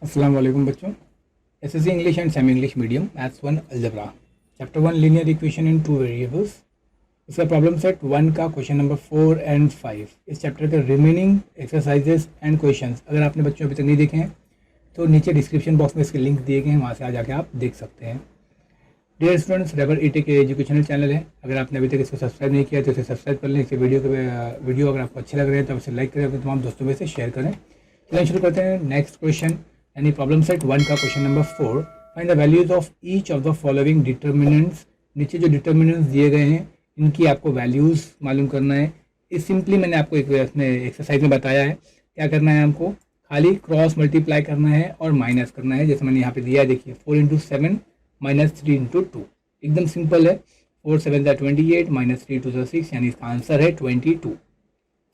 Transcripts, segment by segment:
अस्सलाम वालेकुम बच्चों। SSC English and semi English medium maths 1 algebra chapter 1 linear equation in two variables. इसका problem set 1 का question number 4 and 5। इस chapter के रिमेनिंग एक्सरसाइजेस एंड क्वेश्चंस अगर आपने बच्चों अभी तक नहीं देखे हैं तो नीचे डिस्क्रिप्शन बॉक्स में इसके लिंक दिए गए हैं, वहाँ से आ जाके आप देख सकते हैं। डियर स्टूडेंट्स, रेबर ईटे के एजुकेशनल चैनल है, अगर आपने अभी तक इसको सब्सक्राइब नहीं किया तो इसे सब्सक्राइब कर लें। इसे वीडियो अगर आपको अच्छे लग रहे हैं तो इसे लाइक करें, अपने तमाम दोस्तों में से शेयर करें। चलिए शुरू करते हैं नेक्स्ट क्वेश्चन यानी प्रॉब्लम सेट 1 का question number 4। Find the values of each of the following determinants. नीचे जो डिटर्मिनेंट्स दिए गए हैं इनकी आपको वैल्यूज मालूम करना है। इस सिंपली मैंने आपको एक एक्सरसाइज में बताया है। क्या करना है, हमको खाली क्रॉस मल्टीप्लाई करना है और माइनस करना है, जैसे मैंने यहाँ पे दिया है। देखिए 4 इंटू 7 माइनस 3 इंटू 2, एकदम सिंपल है। 4 7 28 माइनस 3 2 6, यानी इसका आंसर है 22।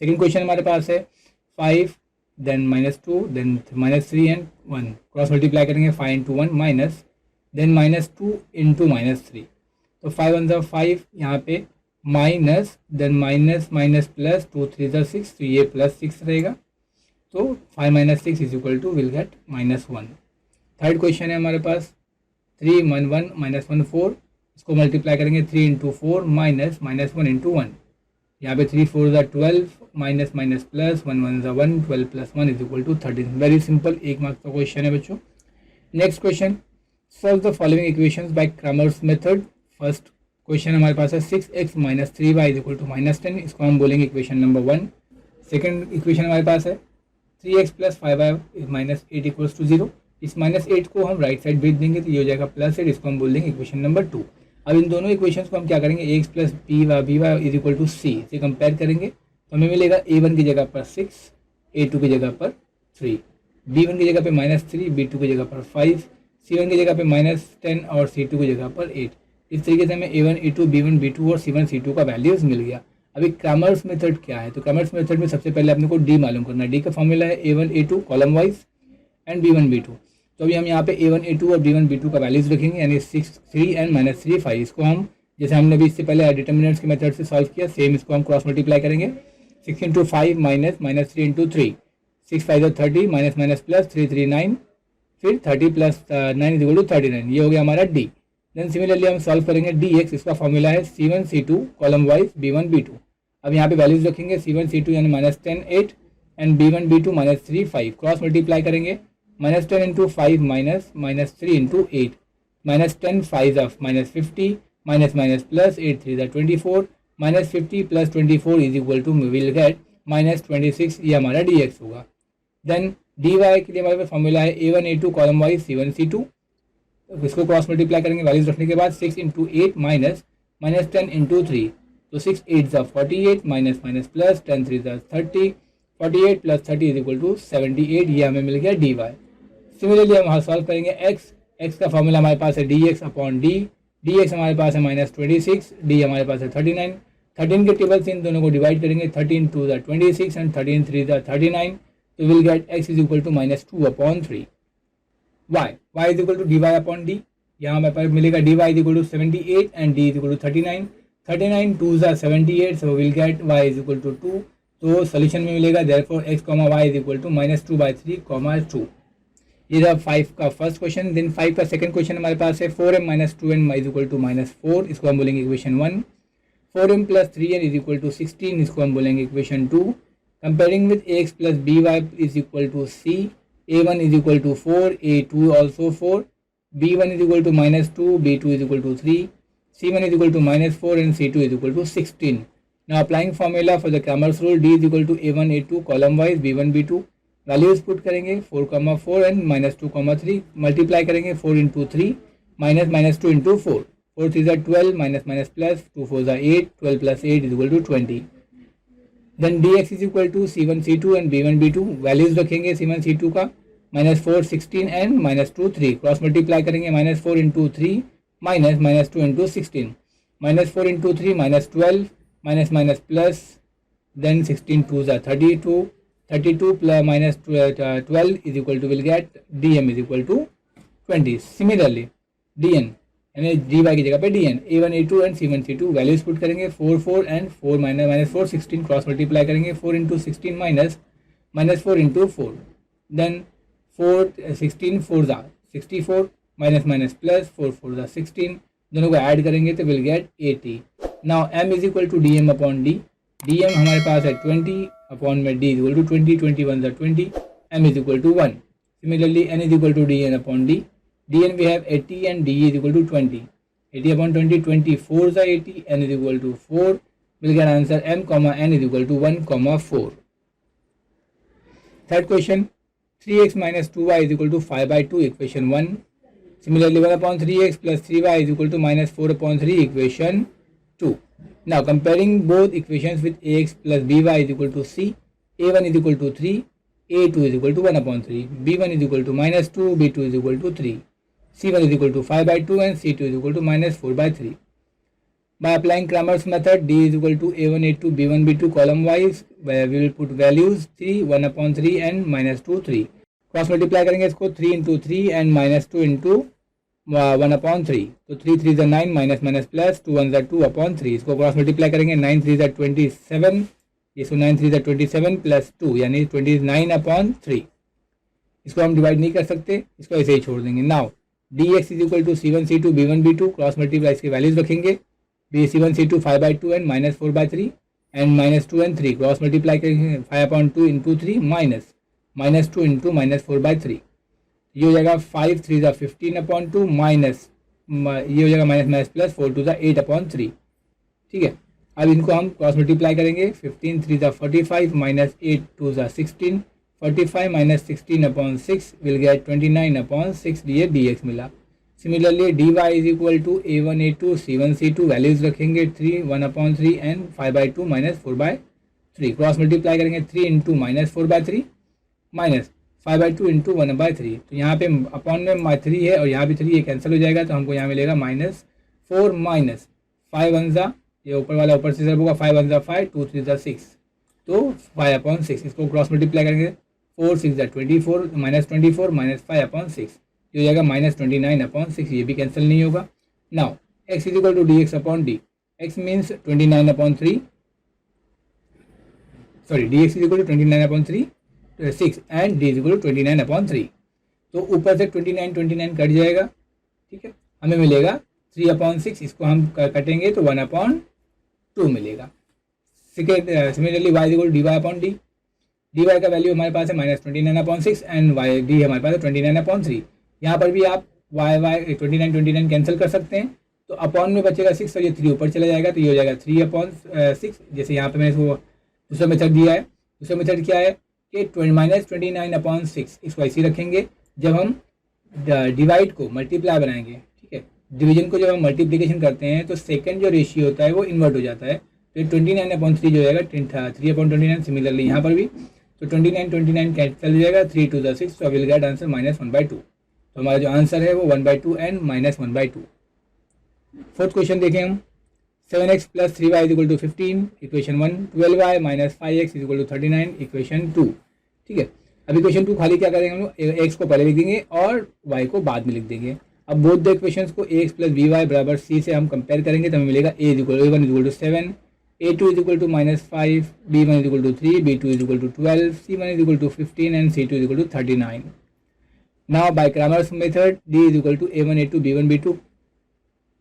सेकेंड क्वेश्चन हमारे पास है 5 then minus 2 then minus 3 and 1। Cross multiply करेंगे 5 into 1 minus then minus 2 into minus 3। तो 5 1 ज़ा 5, यहाँ पे minus then minus minus plus 2 3 ज़ा 6, तो ये प्लस 6 रहेगा। तो 5 minus 6 is equal to will get -1। Third question है हमारे पास 3 1 1 माइनस 1 4। इसको मल्टीप्लाई करेंगे 3 इंटू 4 माइनस माइनस 1 इंटू 1। यहाँ पे 3 4 ज़ा 12 माइनस माइनस प्लस 1 1 ज़ा 1, 12 plus 1 is equal to 13। Very simple, 1 marks का क्वेश्चन है बच्चों। Next question, solve the following equations by Cramer's method. First question हमारे पास है 6x minus 3y is equal to -10। इसको हम बोलेंगे इक्वेशन नंबर 1। सेकेंड इक्वेशन हमारे पास है 3x plus 5y minus 8 equals to 0। इस -8 को हम राइट साइड भेज देंगे तो ये हो जाएगा +8। इसको हम बोल देंगे इक्वेशन नंबर 2। अब इन दोनों इक्वेशंस को हम क्या करेंगे, ax plus by is equal to c से कंपेयर करेंगे तो हमें मिलेगा a1 की जगह पर 6, a2 की जगह पर 3, b1 की जगह पे -3, b2 की जगह पर 5, c1 की जगह पे -10 और c2 की जगह पर 8। इस तरीके से हमें a1 a2 b1 b2 और c1 c2 का वैल्यूज मिल गया। अभी क्रैमर्स मेथड क्या है, तो क्रैमर्स मेथड में सबसे पहले अपने को d मालूम करना है। d का फॉर्मूला है a1 a2 column wise and b1 b2। तो अभी हम यहाँ पे a1 a2 और b1 b2 का वैल्यूज रखेंगे, यानी 6 3 एंड माइनस 3 5। इसको हम जैसे हमने अभी इससे पहले डिटर्मिनेंट्स के मेथड से सॉल्व किया, सेम इसको हम क्रॉस मल्टीप्लाई करेंगे। 6 into 5 minus minus 3 into 3, 6 5 30 minus minus plus 3 3 9, फिर 30 प्लस 9 इज इक्वल टू 39। ये हो गया हमारा d। देन सिमिलरली हम सॉल्व करेंगे dx। इसका फॉर्मूला है c1 c2 column wise b1 b2। अब यहाँ पे वैल्यूज रखेंगे c1 c2 यानी -10 8 and b1 b2 -3 5। Cross multiply करेंगे -10 into 5 minus minus 3 into 8, -10 5 of -50 minus minus plus 8 3 ज़ा 24, -50 प्लस 24 is equal to will get -26। ये हमारा dx होगा। देन dy के लिए हमारे पास फॉर्मूला है a1 a2 column wise c1 c2। इसको क्रॉस मल्टीप्लाई करेंगे वैल्यूज रखने के बाद 6 इंटू 8 माइनस माइनस 10 इंटू 3, तो 6 8 ज़ा 48 माइनस माइनस प्लस 10 3 ज़ा 30, 48 प्लस 30 इज इक्वल टू 78। ये हमें मिल गया dy। सिमिलरली हम यहाँ सॉल्व करेंगे x का फॉर्मूला हमारे पास है dx अपॉन d। dx हमारे पास है -26, d हमारे पास है 39। 13 के टेबल से इन दोनों को डिवाइड करेंगे, 13 2 ज़ा 26 एंड 13 3 ज़ा 39, तो will get x is equal to -2 upon 3। y is equal to dy upon d। यहाँ हमारे पास मिलेगा dy is equal to 78 and d is equal to 39। 39 2 ज़ा 78, so will get y is equal to 2। तो solution में मिलेगा therefore x, y is equal to -2/3, 2। ये रहा 5 का फर्स्ट क्वेश्चन। देन 5 का सेकंड क्वेश्चन हमारे पास है 4m minus 2n is equal to -4। इसको हम बोलेंगे equation 1। 4m plus 3n is equal to 16। इसको हम बोलेंगे equation 2। Comparing with ax plus by is equal to c, a1 is equal to 4, a2 also 4, b1 is equal to -2, b2 is equal to 3, c1 is equal to -4 and c2 is equal to 16। Now applying formula for the Cramer's rule, d is equal to a1 a2 column wise b1 b2। Values put करेंगे 4 4 and -2 3। Multiply करेंगे 4 into 3 minus minus 2 into 4, 4 3 ज़ा 12 minus minus plus 2 4 ज़ा 8, 12 plus 8 is equal to 20। Then dx is equal to c1 c2 and b1 b2। Values रखेंगे c1 c2 का -4 16 and -2 3। Cross multiply करेंगे -4 into 3 minus minus 2 into 16, -4 into 3 -12 minus minus plus, then 16 2 ज़ा 32, 32 plus minus 12 is equal to will get dm is equal to 20। Similarly dn यानी dy की जगह पे dn, a1 a2 and c1 c2। Values put करेंगे 4 4 and 4 minus 4 16। Cross multiply करेंगे 4 into 16 minus minus 4 into 4, then 4 16 4 ज़ा 64 minus minus plus 4 4 ज़ा 16, दोनों को ऐड करेंगे तो will get 80. Now m is equal to D M upon D. D M हमारे पास है 20 अपॉन में d इज इक्वल टू 20, 21 ज़ा 20, m is equal to 1. Similarly n is equal to dn upon d. dn we have 80 and d is equal to 20. 80 upon 20, 24 is 80, n is equal to 4. We'll get answer m comma n is equal to 1 comma 4. Third question, 3x minus 2y is equal to 5 by 2, equation 1. Similarly 1 upon 3x plus 3y is equal to minus 4 upon 3, equation 2. Now comparing both equations with ax plus by is equal to c, a1 is equal to 3, a2 is equal to 1 upon 3, b1 is equal to minus 2, b2 is equal to 3, c1 is equal to 5 by 2 and c2 is equal to minus 4 by 3. By applying Cramer's method, d is equal to a1, a2, b1, b2 column wise, where we will put values 3, 1 upon 3 and minus 2, 3. Cross multiply करेंगे इसको 3 into 3 and minus 2 into 1 upon 3. तो 3 3 is 9 minus minus plus 2 1 is 2 upon 3. इसको cross multiply करेंगे 9 3 is 27. इसको 9 3 is 27 plus 2 यानी 29 upon 3. इसको हम divide नहीं कर सकते, इसको ऐसे ही छोड़ देंगे. Now D x is equal to c1 c2 b1 b2, cross multiply इसके वैल्यूज रखेंगे. B c1 c2 5 by 2 and minus 4 by 3 एंड माइनस 2 and 3, क्रॉस मल्टीप्लाई करेंगे 5 upon 2 into 3 minus 2 into minus 4 by 3. ये हो जाएगा 5 3 is 15 upon 2 माइनस ये हो जाएगा minus minus plus 4 2 is 8 upon 3. ठीक है, अब इनको हम क्रॉस मल्टीप्लाई करेंगे. 15 3 is 45 minus 8 2 is 16, 45 minus 16 upon 6 will get 29 upon 6, ये डी एक्स मिला. Similarly D Y is equal to a1 a2 c1 c2, values रखेंगे 3 1 upon 3 and 5 by 2 minus 4 by 3. Cross multiply करेंगे 3 into minus 4 by 3 minus 5 by 2 into 1 by 3. तो यहाँ पे upon में 3 है और यहाँ भी 3, ये कैंसिल हो जाएगा. तो हमको यहाँ मिलेगा माइनस 4 माइनस 5 1 ये ऊपर वाला ऊपर से सब होगा 5 1 5 2 3 6, तो 5 अपॉन 6. इसको क्रॉस मल्टीप्लाई करेंगे 4 6 24 माइनस 24 माइनस 5 अपॉन 6, ये हो जाएगा माइनस 29 अपॉन 6, ये भी कैंसिल नहीं होगा. Now x is equal to D x upon D. X means 29 upon 3, sorry D x is equal to 29 upon 3 6 and D is equal to 29 upon 3. तो ऊपर से 29 कट जाएगा. ठीक है, हमें मिलेगा 3 अपॉन 6, इसको हम कटेंगे तो 1 अपॉन 2 मिलेगा. Similarly y equal D Y upon D. D Y का वैल्यू हमारे पास है minus 29 upon 6 and Y D हमारे पास है 29 अपॉन 3. यहाँ पर भी आप वाई 29 कैंसिल कर सकते हैं. तो अपॉन में बचेगा 6 और ये 3 ऊपर चला जाएगा, तो ये हो जाएगा 3 अपॉन 6. जैसे यहाँ पे मैंने इसको दूसरा मेथड दिया है. दूसरा मेथड क्या है कि माइनस 29 अपॉन 6, इसको ऐसे रखेंगे. जब हम डिवाइड को मल्टीप्लाई बनाएंगे, ठीक है, डिवीजन को जब हम मल्टीप्लिकेशन करते हैं तो सेकंड जो रेशियो होता है वो इन्वर्ट हो जाता है. तो 29 अपॉन 3 जो जाएगा 3 अपॉन 29. सिमिलरली यहाँ पर भी तो 29 कैंसिल हो जाएगा, 3 2 6, सो will get answer minus 1 by 2. तो हमारा जो आंसर है वो 1 by 2 and minus 1 by 2. Fourth question देखें हम. 7x plus 3y is equal to 15, equation 1. 12y minus 5x is equal to 39, equation 2. ठीक है, अब इक्वेशन 2 खाली क्या करेंगे हम लोग, x को पहले लिख देंगे और y को बाद में लिख देंगे. अब बोथ द इक्वेशंस को ax प्लस by बराबर c से हम कंपेयर करेंगे तो हमें मिलेगा a1 is equal to 7, a2 is equal to minus 5, b1 is equal to 3, b2 is equal to 12, c1 is equal to 15 and c2 is equal to 39. Now by Cramer's method d is equal to a1 a2 b1 b2.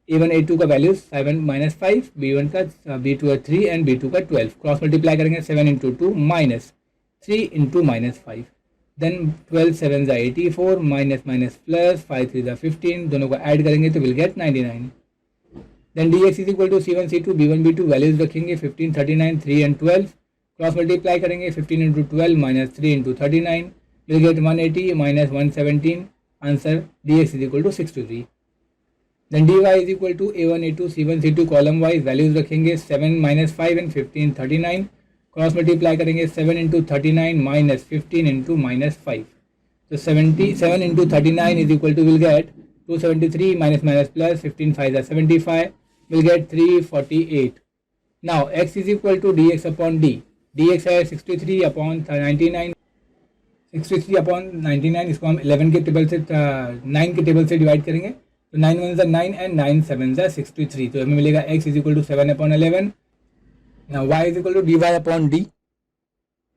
a1 a2 का value 7 minus 5, b1 का b2 का 3 and b2 का 12. Cross multiply करेंगे 7 into 2 minus 3 into minus 5. Then 12 7 84 minus minus plus 5 3 15, दोनों को add करेंगे तो will get 99. Then dx is equal to c1 c2 b1 b2, values रखेंगे 15 39 3 एंड 12. क्रॉस मल्टीप्लाई करेंगे 15 into 12 minus 3 into 39, will get 180 minus 117. Answer dx is equal to 63. Then dy is equal to a1 a2 c1 c2 column wise, values रखेंगे 7 minus 5 and 15 39. Cross multiply करेंगे 7 into 39 minus 15 into minus 5. तो 77 into 39 is equal to will get 273 minus minus plus 15 5 75, will get 348. Now x is equal to D x upon D. D X है 63 upon 99, 63 upon 99. इसको हम 11 के table से 9 के table से divide करेंगे. तो 9 1 9 एंड 9 7 63. तो हमें मिलेगा x is equal to 7 upon 11. Now y is equal to dy upon d.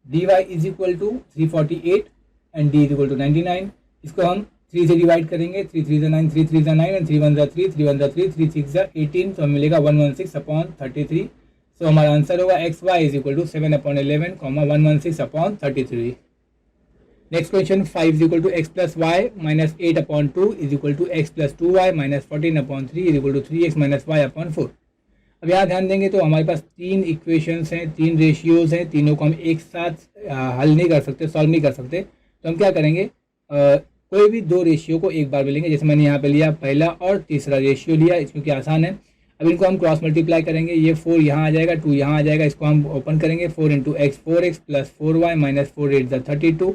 dy is equal to 348 and D is equal to 99। इसको हम 3 से डिवाइड करेंगे, 3 3 ज़ा 9, 3 3 ज़ा 9 एंड 3 1 ज़ा 3, 3 1 ज़ा 3, 3 6 ज़ा 18, तो हमें मिलेगा 116/33। सो हमारा आंसर होगा x y is equal to 7/11, 116/33। Next question 5 is equal to x plus y minus 8/2 is equal to x plus 2y minus 14/3 is equal to 3x minus y/4। अब यहाँ ध्यान देंगे तो हमारे पास 3 इक्वेशंस हैं, 3 रेशियोज़ हैं, तीनों को हम एक साथ हल नहीं कर सकते, सॉल्व नहीं कर सकते। तो हम क्या करेंगे, कोई भी 2 रेशियो को एक बार में लेंगे। जैसे मैंने यहाँ पे लिया पहला और तीसरा रेशियो लिया, क्योंकि आसान है। अब इनको हम क्रॉस मल्टीप्लाई करेंगे, ये 4 यहाँ आ जाएगा, 2 यहाँ आ जाएगा। इसको हम ओपन करेंगे, 4 into x 4x plus 4y minus 4 8 ज़ा 32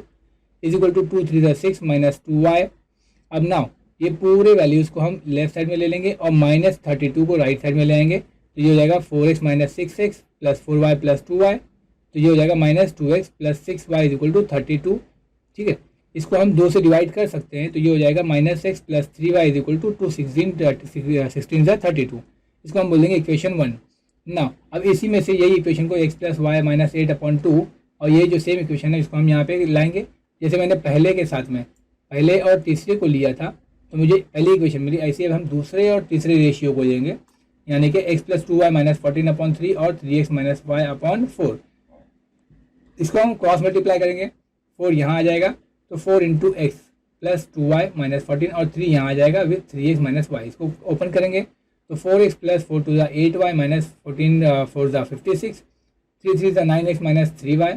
इज इक्वल टू 2 3 ज़ा 6 माइनस 2y। अब नाउ ये पूरे वैल्यूज़ को हम लेफ्ट साइड में ले लेंगे और माइनस 32 को राइट साइड में ले आएंगे। तो ये हो जाएगा 4x minus 6x plus 4y plus 2y। तो ये हो जाएगा minus 2x plus 6y is equal to 32। ठीक है, इसको हम 2 से डिवाइड कर सकते हैं, तो ये हो जाएगा minus x plus 3y is equal to 16 ज़ा 32। इसको हम बोलेंगे इक्वेशन 1 ना। अब इसी में से यही इक्वेशन को x प्लस वाई माइनस 8/2 और ये जो सेम इक्वेशन है इसको हम यहाँ पे लाएंगे। जैसे मैंने पहले के साथ में पहले और तीसरे को लिया था तो मुझे पहली इक्वेशन मिली, ऐसे अब हम दूसरे और तीसरे रेशियो को लेंगे, यानी कि x प्लस 2y माइनस 14/3 और 3x माइनस y/4। इसको हम क्रॉस मल्टीप्लाई करेंगे, 4 यहाँ आ जाएगा तो 4 into x plus 2y minus 14 और 3 यहाँ आ जाएगा विथ 3x माइनस y। इसको ओपन करेंगे तो 4x प्लस 4 2 ज़ा 8y माइनस 14 4 ज़ा 56, 3 3 ज़ा 9x माइनस 3y।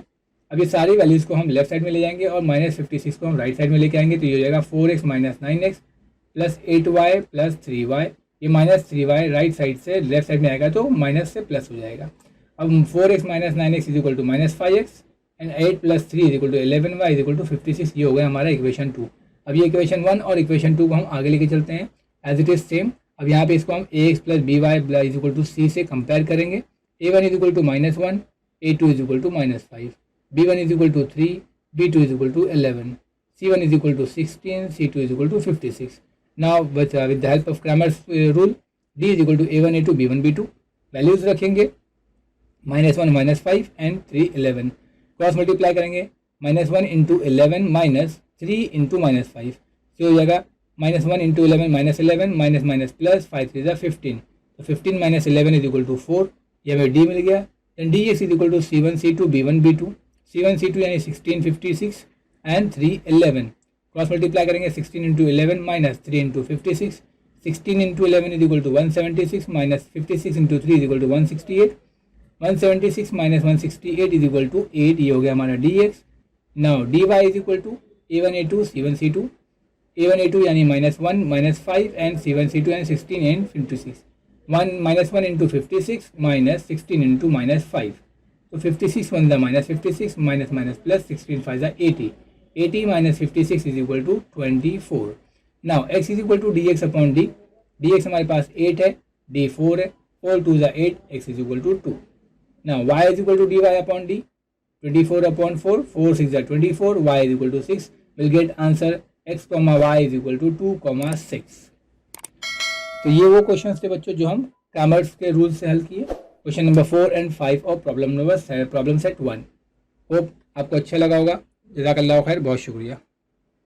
अब ये सारी वैल्यूज़ को हम लेफ्ट साइड में ले जाएंगे और माइनस 56 को हम राइट साइड में लेके आएंगे। तो ये हो जाएगा 4x minus 9x plus 8y plus 3y। ये माइनस 3y राइट साइड से लेफ्ट साइड में आएगा तो माइनस से प्लस हो जाएगा। अब 4x minus 9x is equal to minus 5x and 8 plus 3 is equal to 11y is equal to 56। ये हो गया हमारा इक्वेशन 2। अब ये इक्वेशन 1 और इक्वेशन 2 को हम आगे लेके चलते हैं एज इट इज सेम। अब यहाँ पे इसको हम ax plus by is equal to c से कंपेयर करेंगे। a1 is equal to -1, a2 is equal to -5, b1 is equal to 3, b2 is equal to 11, c1 is equal to 16, c2 is equal to 56। Now with the help of Cramer's rule d is equal to a1 a2 b1 b2 values रखेंगे, -1 -5 and 3 11। Cross multiply करेंगे, -1 into 11 minus 3 into -5, तो हो जाएगा -1 into 11 -11 minus minus plus 5 3 ज़ा 15। तो 15 minus 11 is equal to 4, ये हमें D मिल गया। Then D x is equal to c1 c2 b1 b2, c1 c2 यानी 16 56 एंड 3 11। क्रॉस मल्टीप्लाई करेंगे, 16 into 11 minus 3 into 56, 16 into 11 is equal to 176 minus 56 into 3 is equal to 168, 176 minus 168 is equal to 8। ये हो गया हमारा D x. Now D Y is equal to a1 a2 c1 c2, a1 a2 यानी -1 -5 and c1 c2 यानी 16 and 56, 1 into 56 minus 16 into -5, तो 56 1 ज़ा minus 56 minus minus plus 16 5 ज़ा 80, 80 minus 56 is equal to 24। Now x is equal to D x upon D, D x हमारे पास 8 है, D 4 है, 4 2 ज़ा 8, x is equal to 2। Now y is equal to dy upon d, 24 upon 4, 4 6 are 24, y is equal to 6. We'll get answer x comma y is equal to 2,6। तो ये वो questions थे बच्चों जो हम क्रैमर्स के रूल से हल किए, क्वेश्चन नंबर 4 एंड 5 और प्रॉब्लम सेट 1। होप आपको अच्छा लगा होगा। जज़ाकल्लाह खैर, बहुत शुक्रिया।